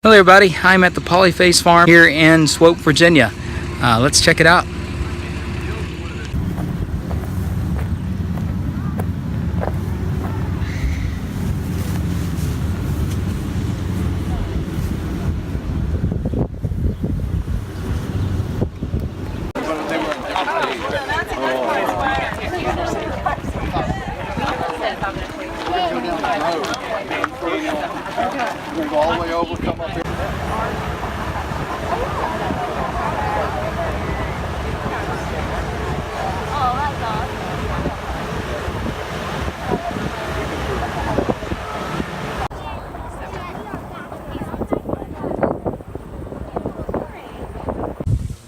Hello everybody, I'm at the Polyface Farm here in Swoope, Virginia. Let's check it out. Go all the way over, come up here.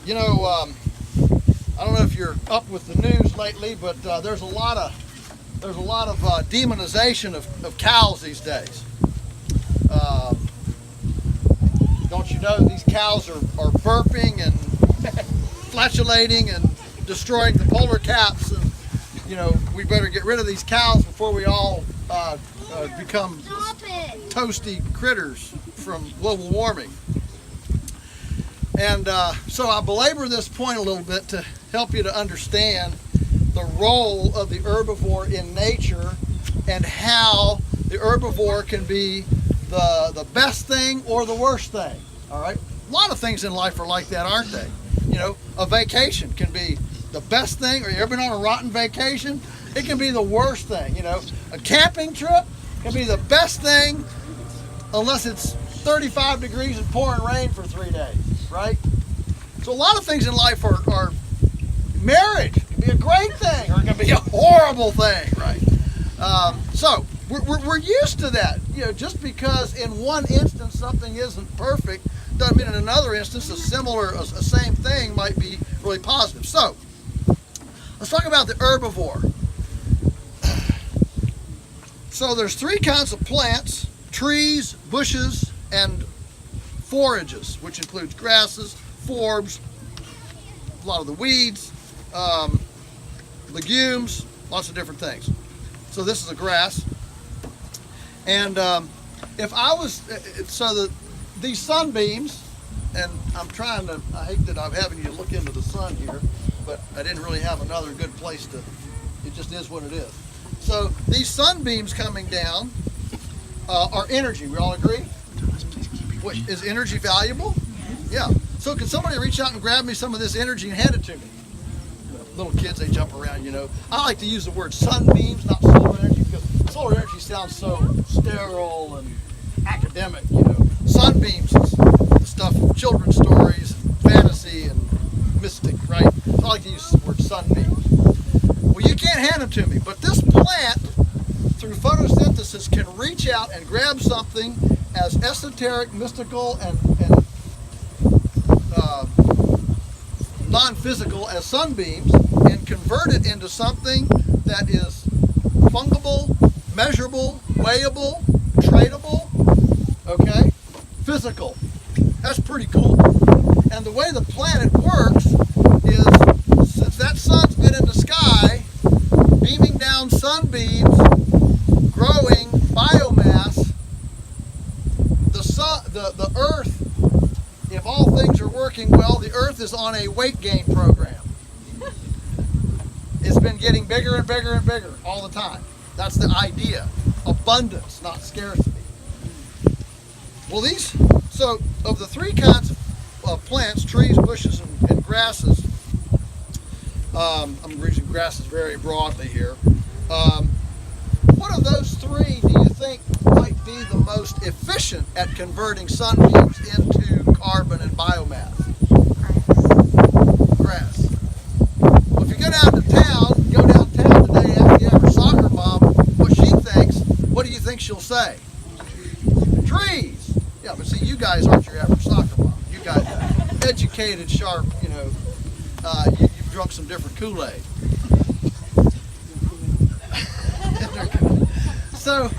You know, I don't know if you're up with the news lately, but there's a lot of demonization of cows these days. Don't you know these cows are burping and flatulating and destroying the polar caps, and you know we better get rid of these cows before we all become toasty critters from global warming. And so I belabor this point a little bit to help you to understand the role of the herbivore in nature and how the herbivore can be the best thing or the worst thing. All right, a lot of things in life are like that, aren't they? You know, a vacation can be the best thing, or you ever been on a rotten vacation? It can be the worst thing. You know, a camping trip can be the best thing unless it's 35 degrees and pouring rain for 3 days, right? So a lot of things in life are marriage can be a great thing, or it can be a horrible thing, right? So we're used to that. You know, just because in one instance something isn't perfect doesn't mean in another instance a same thing might be really positive. So let's talk about the herbivore. So there's 3 kinds of plants: trees, bushes, and forages, which includes grasses, forbs, a lot of the weeds, legumes, lots of different things. So this is a grass. And if I was, these sunbeams, and I hate that I'm having you look into the sun here, but I didn't really have another good place to, it just is what it is. So these sunbeams coming down are energy, we all agree? Wait, is energy valuable? Yeah. So can somebody reach out and grab me some of this energy and hand it to me? Little kids, they jump around, you know. I like to use the word sunbeams, not solar energy, because solar energy sounds so sterile and academic, you know. Sunbeams is the stuff of children's stories, fantasy, and mystic, right? So I like to use the word sunbeams. Well, you can't hand them to me, but this plant, through photosynthesis, can reach out and grab something as esoteric, mystical, and non-physical as sunbeams and convert it into something that is fungible, measurable, weighable, tradable, okay, physical. That's pretty cool. And the way the planet works is, since that sun's been in the sky, beaming down sunbeams, growing biomass, the Earth, if all things are working well, the Earth is on a weight gain program. It's been getting bigger and bigger and bigger all the time. That's the idea. Abundance, not scarcity. Well, so of the 3 kinds of plants, trees, bushes, and grasses, I'm using grasses very broadly here. What of those 3 do you think might be the most efficient at converting sunbeams into carbon and biomass? Grass. Well, if you go downtown today, ask the average soccer mom what she thinks, what do you think she'll say? Trees. Yeah, but see, you guys aren't your average soccer mom. You guys are educated, sharp, you know, you've drunk some different Kool-Aid. So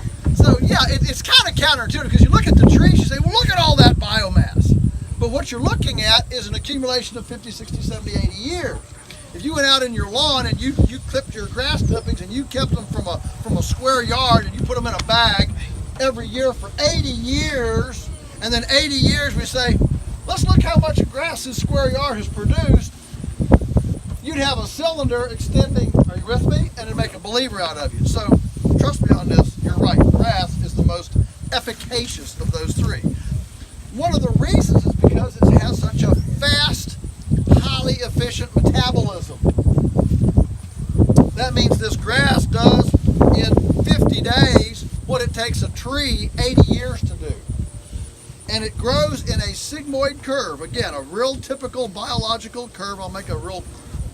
yeah, it's kind of counterintuitive, because you look at the trees, you say, well, look at all that biomass. But what you're looking at is an accumulation of 50, 60, 70, 80 years. If you went out in your lawn and you clipped your grass clippings and you kept them from a square yard and you put them in a bag every year for 80 years, and then 80 years we say, let's look how much grass this square yard has produced, you'd have a cylinder extending, are you with me? And it'd make a believer out of you. So trust me on this, you're right. Grass is the most efficacious of those three. One of the reasons is because it has such a fast, highly efficient metabolism. That means this grass does in 50 days what it takes a tree 80 years to do. And it grows in a sigmoid curve. Again, a real typical biological curve. I'll make a real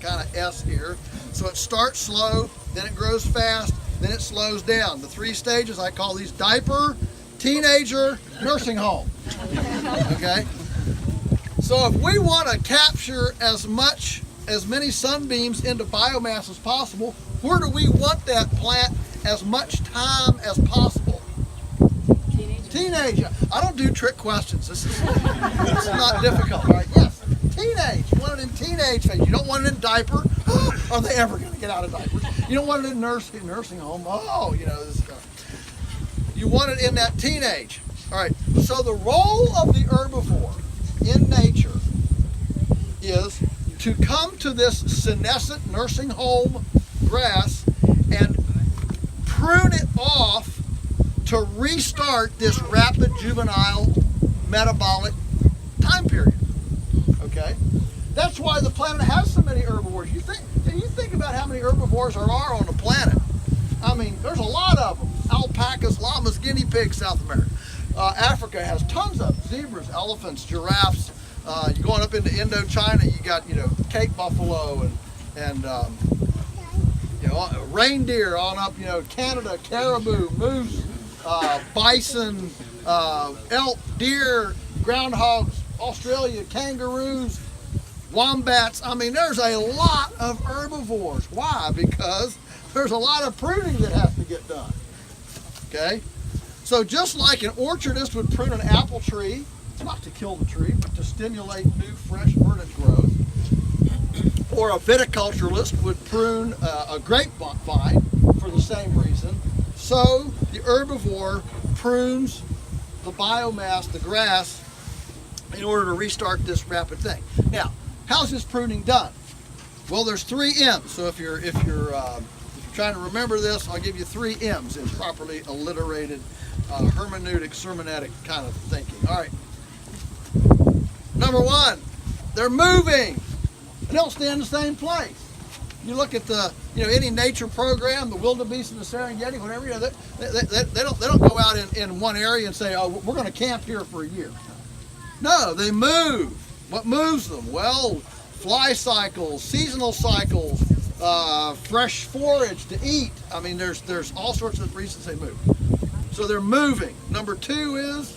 kind of S here. So it starts slow, then it grows fast, then it slows down. The three stages, I call these diaper, teenager, nursing home. Okay? So if we want to capture as many sunbeams into biomass as possible, where do we want that plant as much time as possible? Teenager. I don't do trick questions. This is not difficult, right? Yes. Teenage. You want it in teenage phase. You don't want it in diaper. Are they ever going to get out of diapers? You don't want it in nursing home. Oh, you know, this you want it in that teenage. All right. So the role of the herbivore in nature is to come to this senescent nursing home grass and prune it off to restart this rapid juvenile metabolic time period. Okay? That's why the planet has so many herbivores. You think about how many herbivores there are on the planet. I mean, there's a lot of them. Alpacas, llamas, guinea pigs, South America. Africa has tons of them. Zebras, elephants, giraffes. You're going up into Indochina, you got, Cape buffalo and reindeer on up, Canada, caribou, moose, bison, elk, deer, groundhogs, Australia, kangaroos, wombats. I mean, there's a lot of herbivores. Why? Because there's a lot of pruning that has to get done. Okay? So just like an orchardist would prune an apple tree, not to kill the tree, but to stimulate new, fresh, verdant growth, or a viticulturalist would prune a grapevine for the same reason, so the herbivore prunes the biomass, the grass, in order to restart this rapid thing. Now, how's this pruning done? Well, there's 3 M's. So if you're trying to remember this, I'll give you 3 M's in properly alliterated hermeneutic, sermonetic kind of thinking. All right. Number 1, they're moving. They don't stay in the same place. You look at any nature program, the wildebeest and the Serengeti, whatever, they don't go out in one area and say, oh, we're going to camp here for a year. No, they move. What moves them? Well, fly cycles, seasonal cycles, fresh forage to eat. I mean, there's all sorts of reasons they move. So they're moving. Number 2 is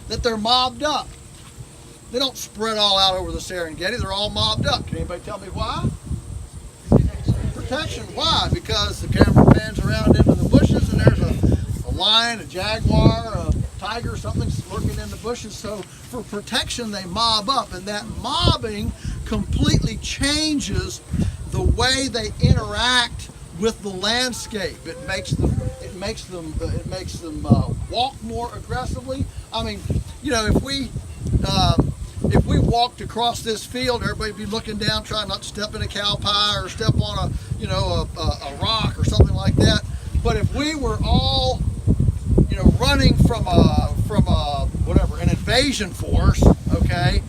that they're mobbed up. They don't spread all out over the Serengeti. They're all mobbed up. Can anybody tell me why? Protection. Why? Because the camera pans around into the bushes and there's a lion, a jaguar, a tiger, something's lurking in the bushes. So for protection, they mob up, and that mobbing completely changes the way they interact with the landscape. It makes them walk more aggressively. I mean, if we walked across this field, everybody'd be looking down, trying not to step in a cow pie or step on a rock or something like that. But if we were all, running from an invasion force, okay,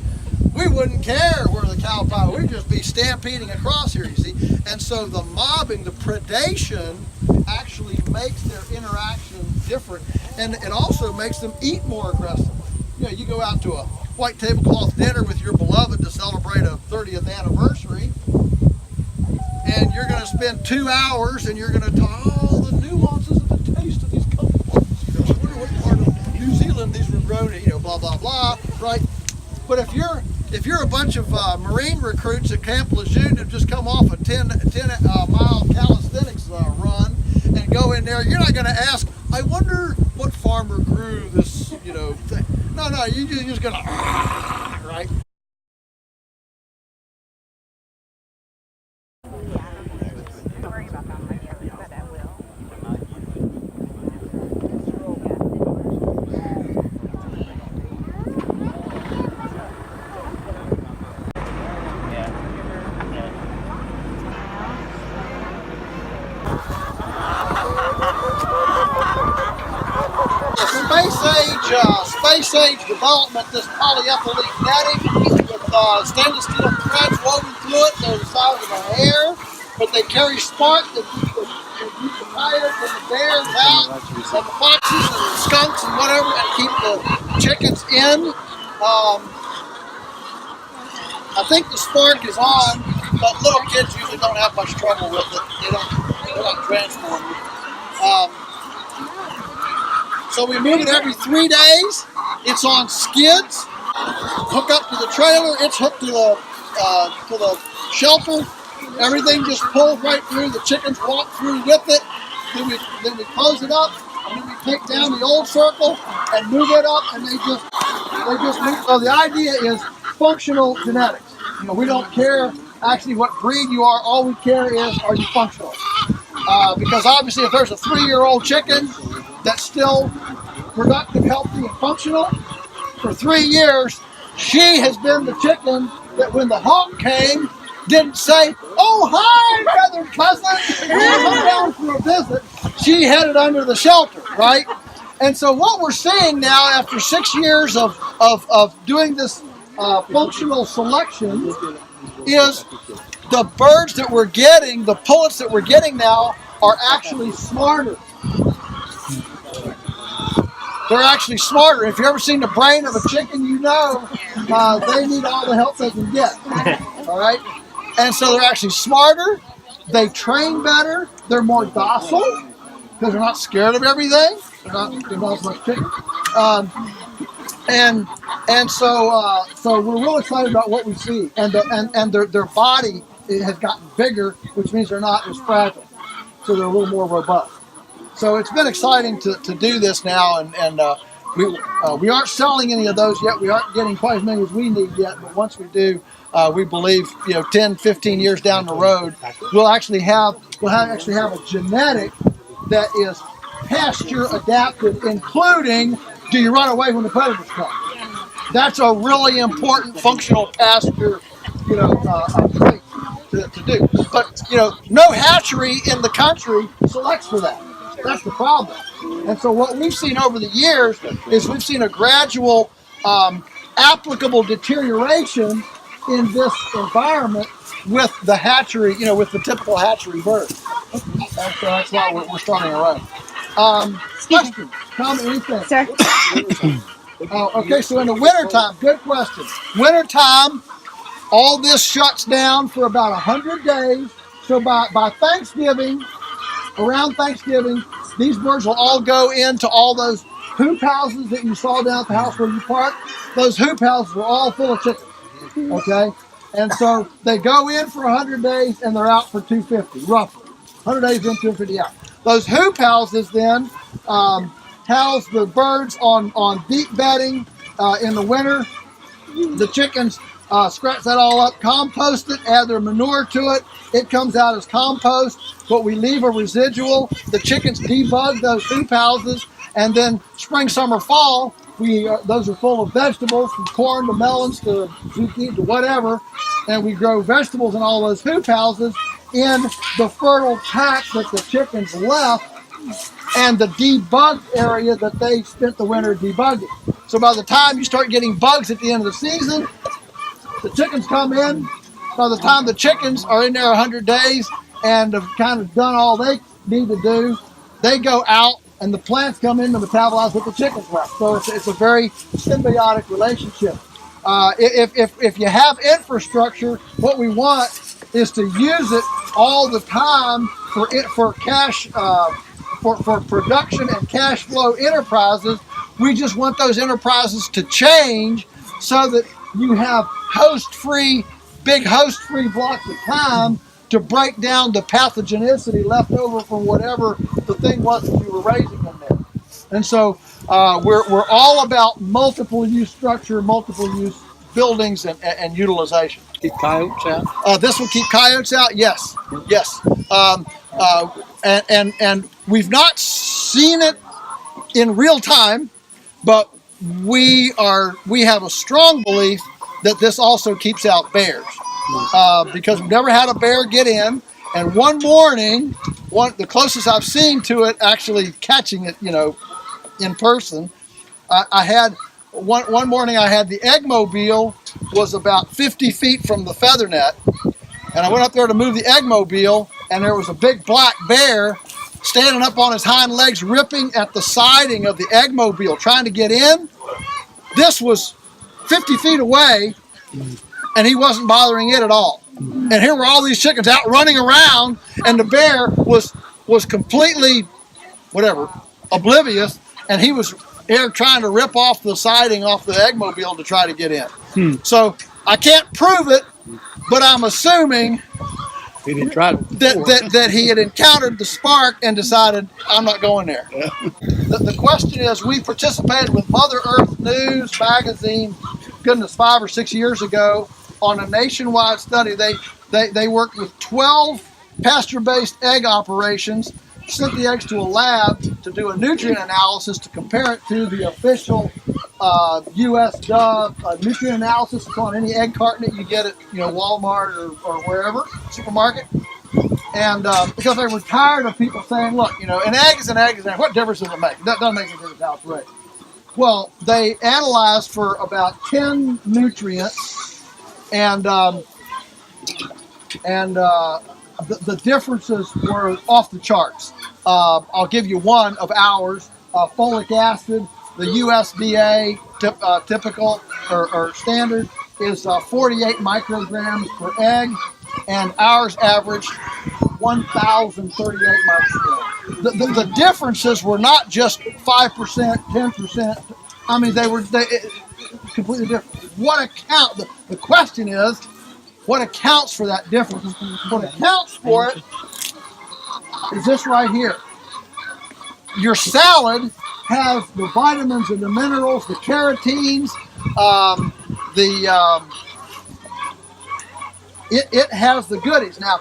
we wouldn't care where the cow pie. We'd just be stampeding across here, you see. And so the mobbing, the predation, actually makes their interaction different, and it also makes them eat more aggressively. You go out to a white tablecloth dinner with your beloved to celebrate a 30th anniversary, and you're going to spend 2 hours and you're going to talk all the nuances of the taste of these kumquats. I wonder what part of New Zealand these were grown in, blah blah blah, right? But if you're a bunch of Marine recruits at Camp Lejeune who've just come off a 10-mile calisthenics run and go in there, you're not going to ask, I wonder what farmer grew this, thing. No, you're just going to, right? space age development, this polyethylene netting with stainless steel threads woven through it. They're the size of a hair, but they carry spark that keep the coyotes and the bears out, and the foxes and the skunks and whatever, and keep the chickens in. I think the spark is on, but little kids usually don't have much trouble with it. They're not transformed. So we move it every 3 days. It's on skids. Hook up to the trailer. It's hooked to the shelter. Everything just pulls right through. The chickens walk through with it. Then we close it up. And then we take down the old circle and move it up, and they just move. So the idea is functional genetics. You know, we don't care actually what breed you are. All we care is, are you functional? Because obviously, if there's a 3-year-old chicken that's still productive, healthy, and functional, for 3 years, she has been the chicken that when the hawk came, didn't say, "Oh, hi, feathered cousin, come down for a visit." She headed under the shelter, right? And so what we're seeing now, after 6 years of doing this functional selection, is the birds that we're getting, the pullets that we're getting now, are actually smarter. They're actually smarter. If you've ever seen the brain of a chicken, you know they need all the help they can get. All right? And so they're actually smarter. They train better. They're more docile because they're not scared of everything. They're not as much chicken. And so we're real excited about what we see. And their body has gotten bigger, which means they're not as fragile. So they're a little more robust. So it's been exciting to do this now, and we aren't selling any of those yet. We aren't getting quite as many as we need yet, but once we do, we believe 10, 15 years down the road, we'll actually have a genetic that is pasture adapted, including, do you run away when the predators come? That's a really important functional pasture, trait to do. But no hatchery in the country selects for that. That's the problem. And so what we've seen over the years is we've seen a gradual applicable deterioration in this environment with the hatchery, with the typical hatchery bird. And so that's why we're starting our own. Question, comment, anything? Sir. Okay, so in the wintertime, good question. Wintertime, all this shuts down for about 100 days. So by Thanksgiving, around Thanksgiving, these birds will all go into all those hoop houses that you saw down at the house where you parked. Those hoop houses are all full of chickens, okay? And so they go in for 100 days and they're out for 250, roughly. 100 days in, 250 out. Those hoop houses then house the birds on deep bedding in the winter. The chickens scratch that all up, compost it, add their manure to it. It comes out as compost, but we leave a residual. The chickens debug those hoop houses, and then spring, summer, fall, those are full of vegetables, from corn to melons to zucchini to whatever, and we grow vegetables in all those hoop houses in the fertile patch that the chickens left and the debugged area that they spent the winter debugging. So by the time you start getting bugs at the end of the season, the chickens come in. By the time the chickens are in there 100 days and have kind of done all they need to do, they go out and the plants come in to metabolize what the chickens left. So it's a very symbiotic relationship. If you have infrastructure, what we want is to use it all the time for cash, for production and cash flow enterprises. We just want those enterprises to change so that you have big host-free blocks of time to break down the pathogenicity left over from whatever the thing was that you were raising them there. And so we're all about multiple use structure, multiple use buildings and utilization. Keep coyotes out? This will keep coyotes out? Yes. And we've not seen it in real time, but we have a strong belief that this also keeps out bears, because we've never had a bear get in. And one morning, the closest I've seen to it actually catching it, in person, I had one morning I had the egg mobile was about 50 feet from the feather net, and I went up there to move the egg mobile, and there was a big black bear standing up on his hind legs, ripping at the siding of the egg mobile, trying to get in. This was 50 feet away, and he wasn't bothering it at all. And here were all these chickens out running around, and the bear was completely, whatever, oblivious, and he was here trying to rip off the siding off the eggmobile to try to get in. So I can't prove it, but I'm assuming He didn't try that he had encountered the spark and decided, I'm not going there. Yeah. The question is, we participated with Mother Earth News magazine, goodness, 5 or 6 years ago, on a nationwide study. They worked with 12 pasture-based egg operations, sent the eggs to a lab to do a nutrient analysis to compare it to the official U.S. Dove nutrient analysis. It's on any egg carton that you get at Walmart or wherever, supermarket. And because they were tired of people saying, look, an egg is an egg is an egg. What difference does it make? That doesn't make any difference how it's raised. Well, they analyzed for about 10 nutrients, and the differences were off the charts. I'll give you one of ours. Folic acid, the USDA typical or standard is 48 micrograms per egg, and ours averaged 1,038 micrograms. The differences were not just 5%, 10%. I mean, they completely different. The question is, what accounts for that difference? What accounts for it is this right here. Your salad has the vitamins and the minerals, the carotenes, it has the goodies. Now,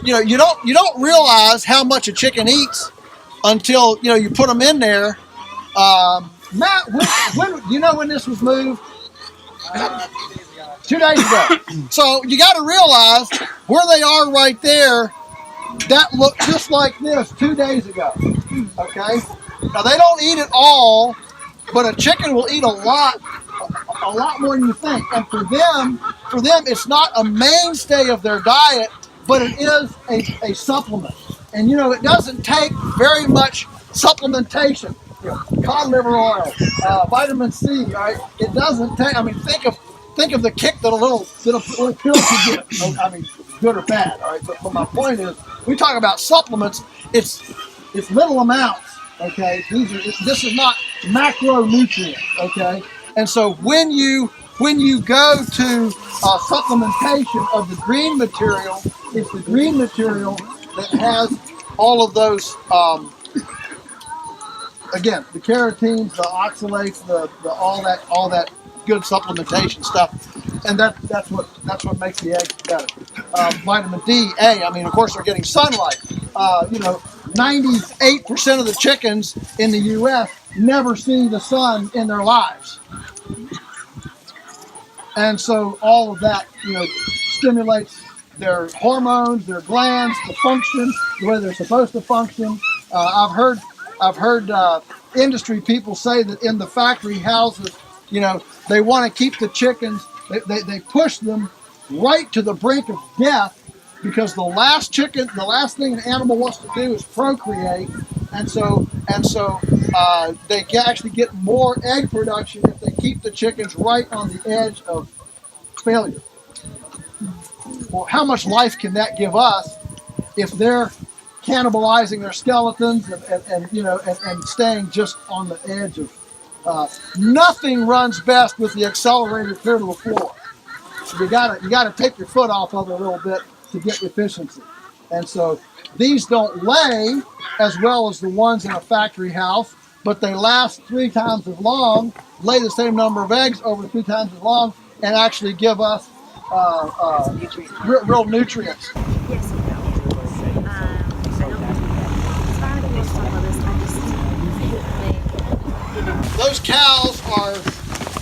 you don't realize how much a chicken eats until you put them in there. Matt, when this was moved? 2 days ago. So you got to realize where they are right there. That looked just like this 2 days ago. Okay. Now they don't eat it all, but a chicken will eat a lot more than you think. And for them, it's not a mainstay of their diet, but it is a supplement. And it doesn't take very much supplementation. Cod liver oil, vitamin C. Right? It doesn't take. I mean, think of the kick that a little pill could get. I mean, good or bad. All right. But my point is, we talk about supplements. It's little amounts. Okay. This is not macronutrients. Okay. And so when you go to supplementation of the green material, it's the green material that has all of those. Again, the carotenes, the oxalates, the all that good supplementation stuff, and that's what makes the eggs better. Vitamin D, A. I mean, of course, they're getting sunlight. 98% of the chickens in the U.S. never see the sun in their lives, and so all of that, stimulates their hormones, their glands to function the way they're supposed to function. I've heard industry people say that in the factory houses, they want to keep the chickens, they push them right to the brink of death, because the last thing an animal wants to do is procreate, and so they can actually get more egg production if they keep the chickens right on the edge of failure. Well, how much life can that give us if they're cannibalizing their skeletons and staying just on the edge of nothing runs best with the accelerator clear to the floor. You gotta take your foot off of it a little bit to get efficiency. And so these don't lay as well as the ones in a factory house, but they last 3 times as long, lay the same number of eggs over 3 times as long, and actually give us real nutrients. Yes and no. Those cows are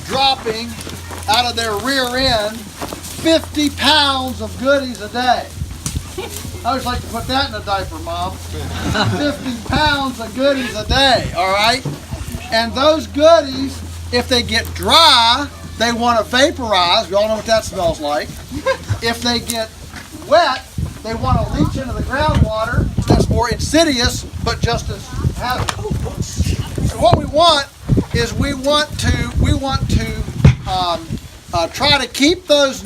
dropping out of their rear end 50 pounds of goodies a day. I always like to put that in a diaper, Mom. 50 pounds of goodies a day, all right? And those goodies If they get dry, they want to vaporize. We all know what that smells like. If they get wet, they want to leach into the groundwater. That's more insidious, but just as hazardous. So what we want is we want to try to keep those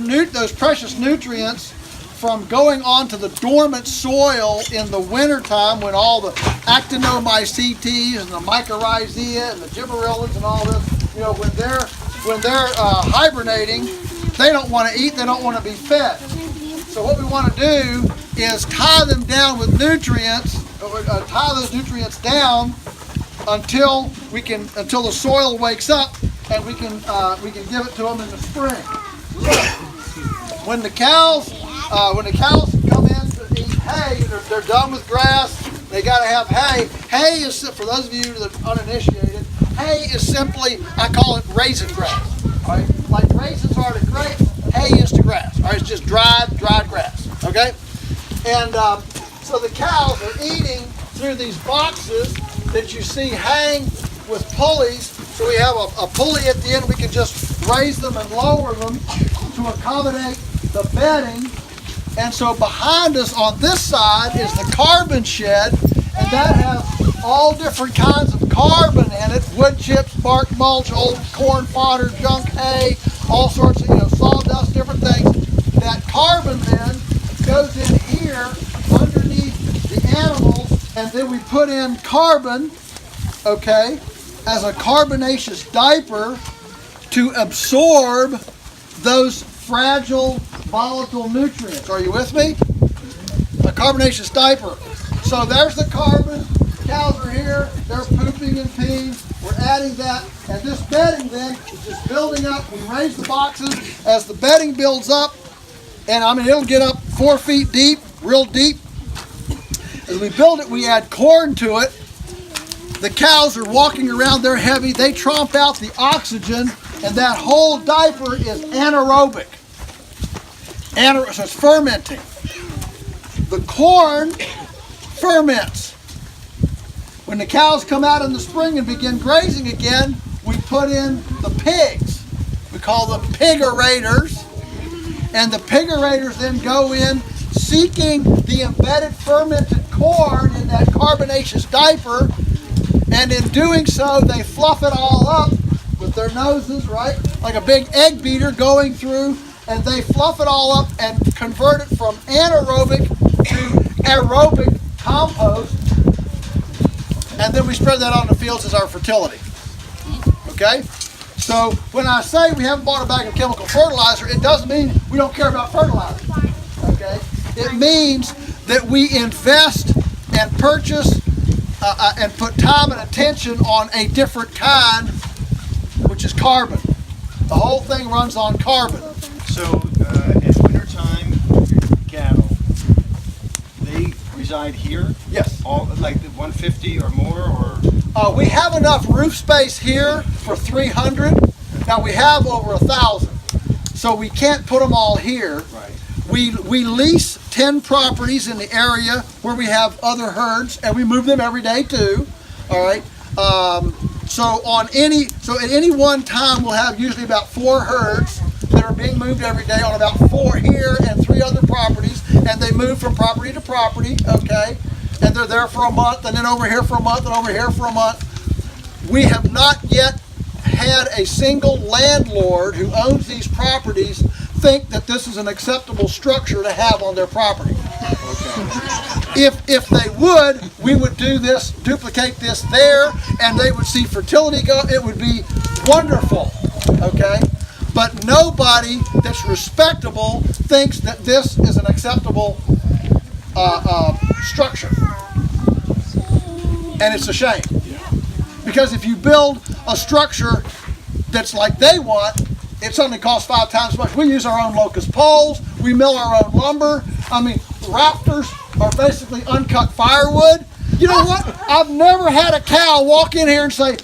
precious nutrients from going onto the dormant soil in the wintertime when all the actinomycetes and the mycorrhizae and the gibberellins and all this, when they're hibernating, they don't want to eat, they don't want to be fed. So what we want to do is tie them down with nutrients, tie those nutrients down until the soil wakes up and we can give it to them in the spring. When the cows come in to eat hay, they're done with grass. They got to have hay. Hay is, for those of you that are uninitiated, hay is simply, I call it raisin grass. All right? Like raisins are to grapes, hay is to grass. All right? It's just dried grass. Okay? And so the cows are eating through these boxes that you see hang with pulleys. So we have a pulley at the end. We can just raise them and lower them to accommodate the bedding. And so behind us on this side is the carbon shed, and that has all different kinds of carbon in it: wood chips, bark mulch, old corn fodder, junk hay, all sorts of sawdust, different things. That carbon then goes in here underneath the animals, and then we put in carbon, okay, as a carbonaceous diaper to absorb those fragile, volatile nutrients. Are you with me? A carbonaceous diaper. So there's the carbon. Cows are here. They're pooping and peeing. We're adding that. And this bedding then is just building up. We raise the boxes as the bedding builds up. And it'll get up 4 feet deep, real deep. As we build it, we add corn to it. The cows are walking around. They're heavy. They tromp out the oxygen. And that whole diaper is anaerobic. So it's fermenting. The corn ferments. When the cows come out in the spring and begin grazing again, we put in the pigs. We call them pigerators. And the pigerators then go in seeking the embedded fermented corn in that carbonaceous diaper. And in doing so, they fluff it all up with their noses, right? Like a big egg beater going through, and they fluff it all up and convert it from anaerobic to aerobic compost, and then we spread that on the fields as our fertility. Okay? So when I say we haven't bought a bag of chemical fertilizer, it doesn't mean we don't care about fertilizer. Okay? It means that we invest and purchase and put time and attention on a different kind, which is carbon. The whole thing runs on carbon. So at wintertime, cattle, they reside here? Yes. All like the 150 or more, or? We have enough roof space here for 300. Now we have over 1,000, so we can't put them all here. Right. We lease 10 properties in the area where we have other herds, and we move them every day too. All right. So at any one time, we'll have usually about 4 herds that are being moved every day on about 4 here and 3 other properties, and they move from property to property, okay? And they're there for a month, and then over here for a month, and over here for a month. We have not yet had a single landlord who owns these properties think that this is an acceptable structure to have on their property. Okay. If they would, we would do this, duplicate this there, and they would see fertility go. It would be wonderful, okay? But nobody that's respectable thinks that this is an acceptable structure. And it's a shame. Because if you build a structure that's like they want, it suddenly costs 5 times as much. We use our own locust poles. We mill our own lumber. Rafters are basically uncut firewood. You know what? I've never had a cow walk in here and say,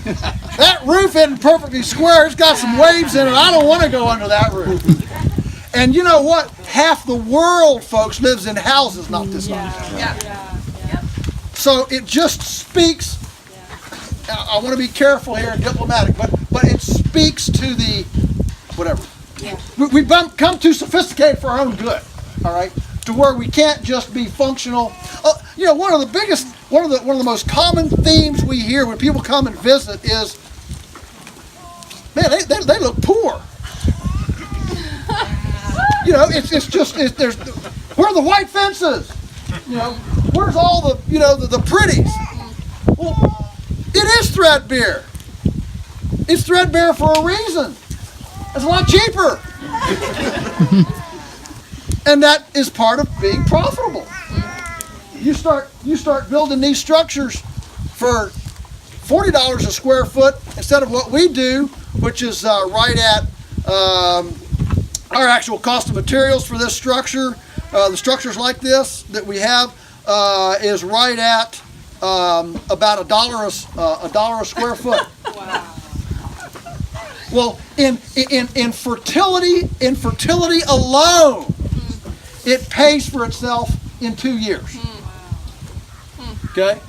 that roof isn't perfectly square. It's got some waves in it. I don't want to go under that roof. And you know what? Half the world, folks, lives in houses not this nice. So it just speaks I want to be careful here and diplomatic, but it speaks to the whatever. Yeah. We've come too sophisticated for our own good. All right, to where we can't just be functional. You know, one of the most common themes we hear when people come and visit is, man, they look poor. You know, there's where are the white fences? You know, where's all the, you know, the pretties? Well, it is threadbare. It's threadbare for a reason. It's a lot cheaper. And that is part of being profitable. You start building these structures for $40 a square foot instead of what we do, which is right at our actual cost of materials for this structure. The structures like this that we have is right at about $1 a square foot. Wow. Well, in fertility alone, it pays for itself in 2 years. Okay?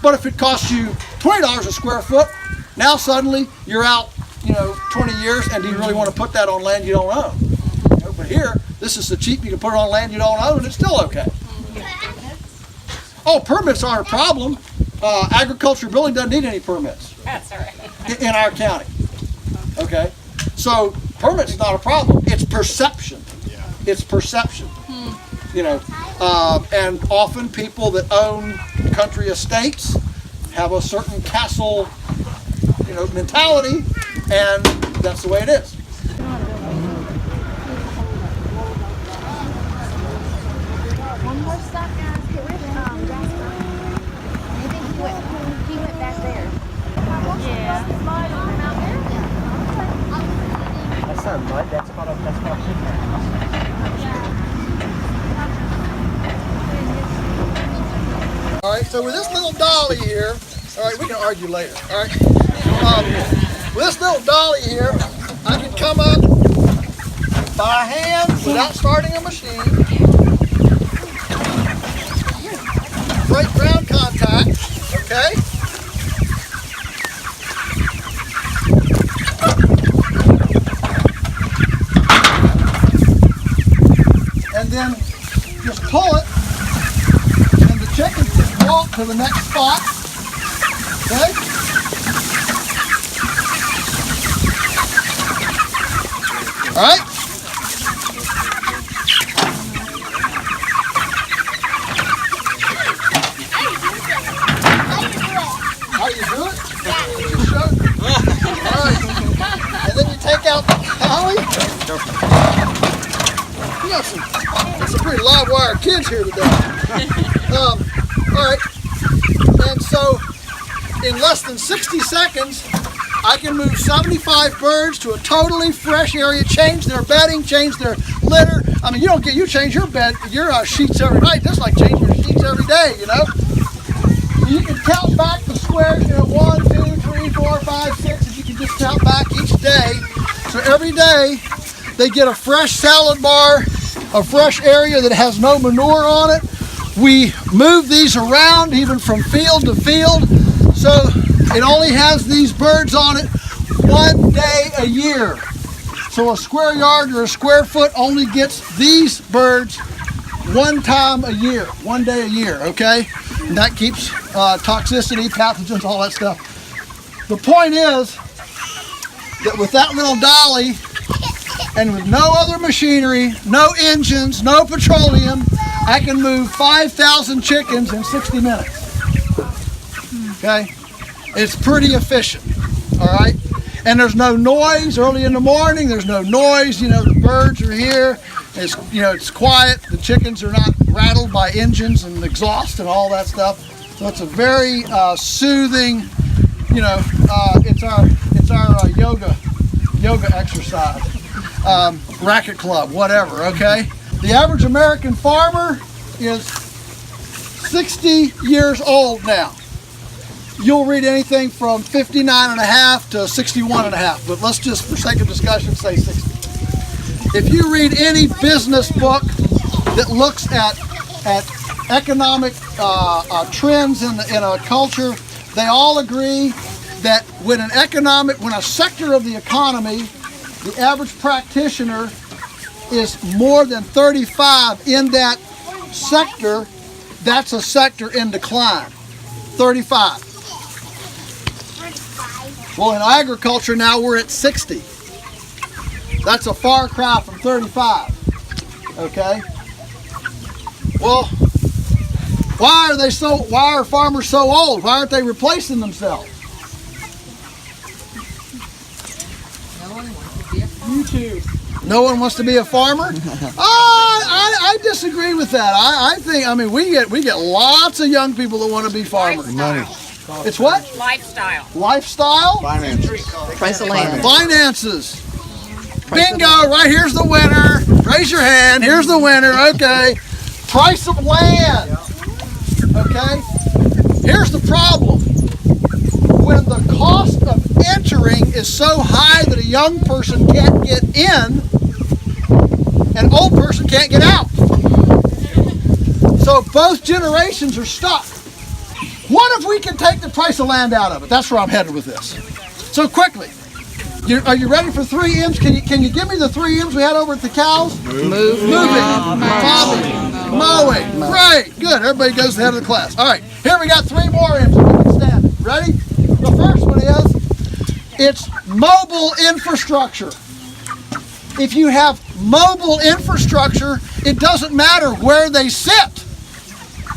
But if it costs you $20 a square foot, now suddenly you're out, you know, 20 years, and do you really want to put that on land you don't own? You know, but here, this is so cheap you can put it on land you don't own, and it's still okay. Oh, permits aren't a problem. Agriculture building doesn't need any permits. That's all right. In our county. Okay? So, permit's not a problem. It's perception. It's perception. You know, and often people that own country estates have a certain castle, you know, mentality, and that's the way it is. One more stop down to Jasper. Maybe he went back there. Yeah. That's not mud, that's called All right, so with this little dolly here, all right, we can argue later, all right? With this little dolly here, I can come up by hand without starting a machine, break ground contact, okay? And then just pull it, and the chickens just walk to the next spot, okay? All right? How you do it? Just show me. All right. And then you take out the dolly. We got some pretty live wire kids here today. All right. And so, in less than 60 seconds, I can move 75 birds to a totally fresh area, change their bedding, change their litter. I mean, you change your bed, your sheets every night. That's like changing your sheets every day, you know. You can count back the squares, you know, 1, 2, 3, 4, 5, 6, and you can just count back each day. So every day, they get a fresh salad bar, a fresh area that has no manure on it. We move these around, even from field to field, so it only has these birds on it 1 day a year. So a square yard or a square foot only gets these birds 1 time a year, 1 day a year, okay? And that keeps toxicity, pathogens, all that stuff. The point is that with that little dolly and with no other machinery, no engines, no petroleum, I can move 5,000 chickens in 60 minutes. Okay? It's pretty efficient, all right? And there's no noise early in the morning. There's no noise. You know, the birds are here. It's, you know, it's quiet. The chickens are not rattled by engines and exhaust and all that stuff. So it's a very soothing, you know, it's our yoga exercise, racket club, whatever, okay? The average American farmer is 60 years old now. You'll read anything from 59 and a half to 61 and a half, but let's just, for sake of discussion, say 60. If you read any business book that looks at economic trends in a culture, they all agree that when a sector of the economy, the average practitioner is more than 35 in that sector, that's a sector in decline. 35. Well, in agriculture now we're at 60. That's a far cry from 35. Okay? Well, why are farmers so old? Why aren't they replacing themselves? YouTube. No one wants to be a farmer? I disagree with that. I think we get lots of young people that want to be farmers. Money. It's what? Lifestyle. Lifestyle? Finances. Price of land. Finances. Bingo, right here's the winner. Raise your hand, here's the winner, okay. Price of land. Okay? Here's the problem. When the cost of entering is so high that a young person can't get in, an old person can't get out. So both generations are stuck. What if we can take the price of land out of it? That's where I'm headed with this. So quickly, are you ready for 3 M's? Can you give me the 3 M's we had over at the cows? Moving. Mobbing, mowing. Great, good. Everybody goes to the head of the class. All right, here we got 3 more M's. We can stand it. Ready? The first one is, it's mobile infrastructure. If you have mobile infrastructure, it doesn't matter where they sit.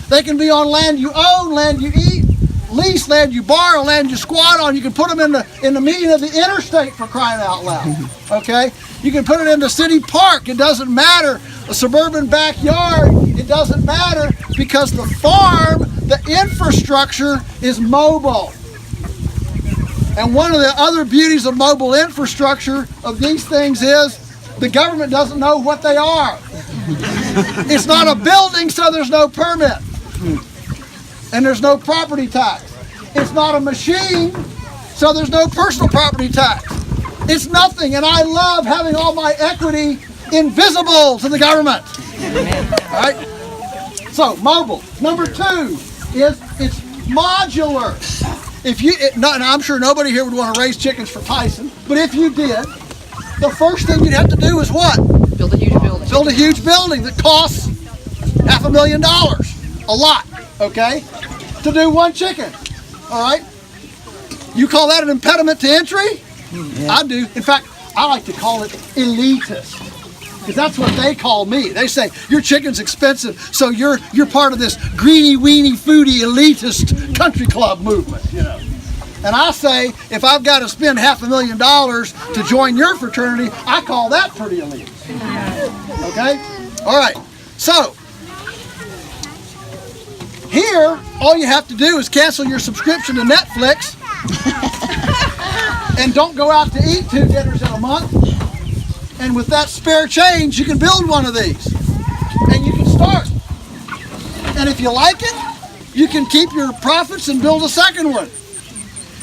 They can be on land you own, land you eat, lease, land you borrow, land you squat on. You can put them in the median of the interstate, for crying out loud. Okay? You can put it in the city park. It doesn't matter. A suburban backyard. It doesn't matter, because the farm, the infrastructure is mobile. And one of the other beauties of mobile infrastructure of these things is the government doesn't know what they are. It's not a building, so there's no permit. And there's no property tax. It's not a machine, so there's no personal property tax. It's nothing, and I love having all my equity invisible to the government. All right? So, mobile. Number 2 is it's modular. And I'm sure nobody here would want to raise chickens for Tyson, but if you did, the first thing you'd have to do is what? Build a huge building. Build a huge building that costs $500,000. A lot, okay? To do 1 chicken, all right? You call that an impediment to entry? Yeah. I do. In fact, I like to call it elitist, because that's what they call me. They say, your chicken's expensive, so you're part of this greeny, weeny, foodie, elitist country club movement, you know. And I say, if I've got to spend $500,000 to join your fraternity, I call that pretty elite. Okay? All right. So, here, all you have to do is cancel your subscription to Netflix and don't go out to eat 2 dinners in a month. And with that spare change, you can build one of these. And you can start. And if you like it, you can keep your profits and build a second one.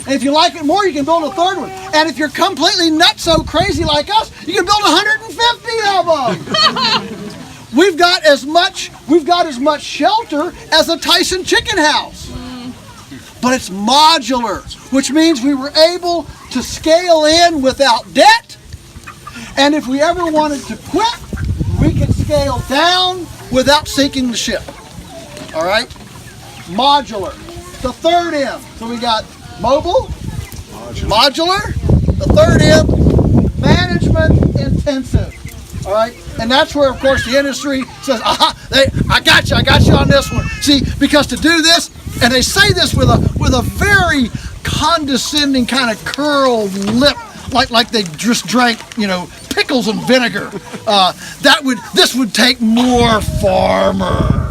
And if you like it more, you can build a third one. And if you're completely nutso crazy like us, you can build 150 of them. We've got as much shelter as a Tyson chicken house. But it's modular, which means we were able to scale in without debt. And if we ever wanted to quit, we can scale down without sinking the ship. All right? Modular. The third M. So we got mobile, modular. The third M, management intensive. All right? And that's where, of course, the industry says, aha, I got you on this one. See, because to do this, and they say this with a very condescending kind of curled lip, like they just drank, pickles and vinegar. This would take more farmers.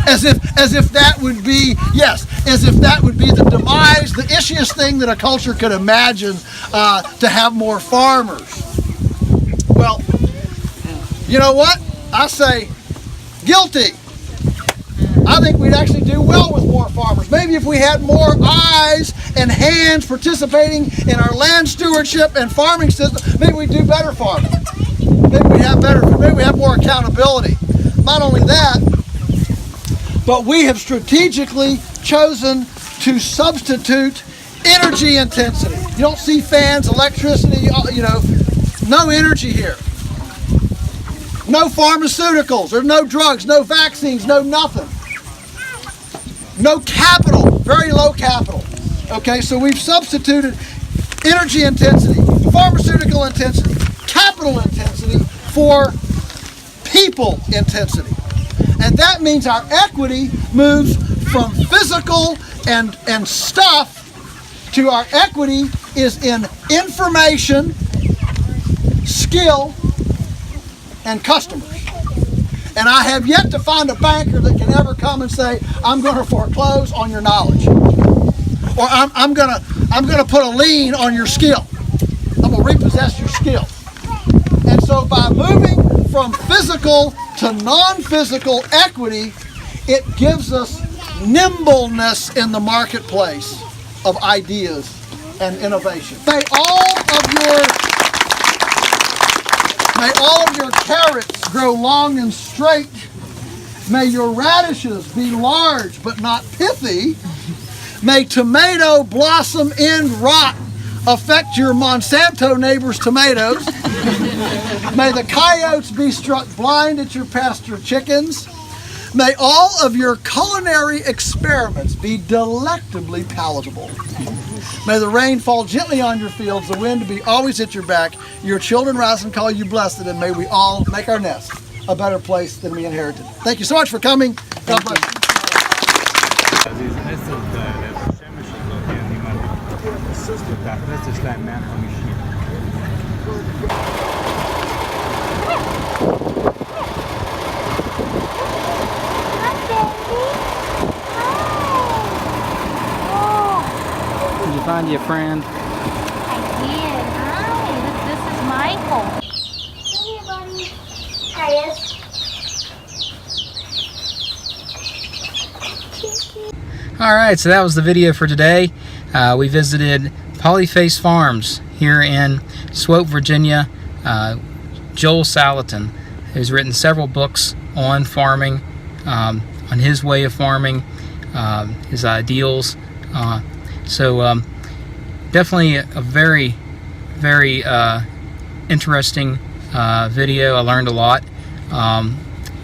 As if that would be the demise, the ishiest thing that a culture could imagine, to have more farmers. Well, you know what? I say guilty. I think we'd actually do well with more farmers. Maybe if we had more eyes and hands participating in our land stewardship and farming system, maybe we'd do better farming. Maybe we have more accountability. Not only that, but we have strategically chosen to substitute energy intensity. You don't see fans, electricity, you know, no energy here. No pharmaceuticals, there's no drugs, no vaccines, no nothing. No capital, very low capital. Okay, so we've substituted energy intensity, pharmaceutical intensity, capital intensity for people intensity. And that means our equity moves from physical and stuff to our equity is in information, skill, and customers. And I have yet to find a banker that can ever come and say, I'm going to foreclose on your knowledge. Or I'm going to put a lien on your skill. I'm going to repossess your skill. And so by moving from physical to non-physical equity, it gives us nimbleness in the marketplace of ideas and innovation. May all of your carrots grow long and straight. May your radishes be large but not pithy. May tomato blossom end rot affect your Monsanto neighbor's tomatoes. May the coyotes be struck blind at your pasture chickens. May all of your culinary experiments be delectably palatable. May the rain fall gently on your fields, the wind be always at your back, your children rise and call you blessed, and may we all make our nest a better place than we inherited. Thank you so much for coming. God bless you. Did you find you a friend? I did. Hi, this is Michael. Come here, buddy. Hi, yes. All right, so that was the video for today. We visited Polyface Farms here in Swoope, Virginia. Joel Salatin, who's written several books on farming, on his way of farming, his ideals. So definitely a very, very interesting video. I learned a lot,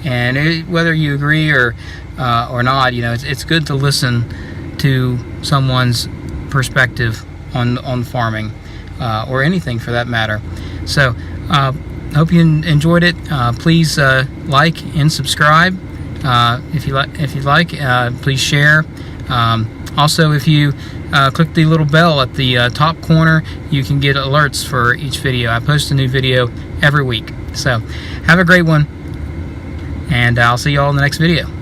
and whether you agree or not, you know, it's good to listen to someone's perspective on farming or anything for that matter. So hope you enjoyed it. Please like and subscribe if you like. Please share. Also, if you click the little bell at the top corner, you can get alerts for each video. I post a new video every week. So have a great one, and I'll see you all in the next video.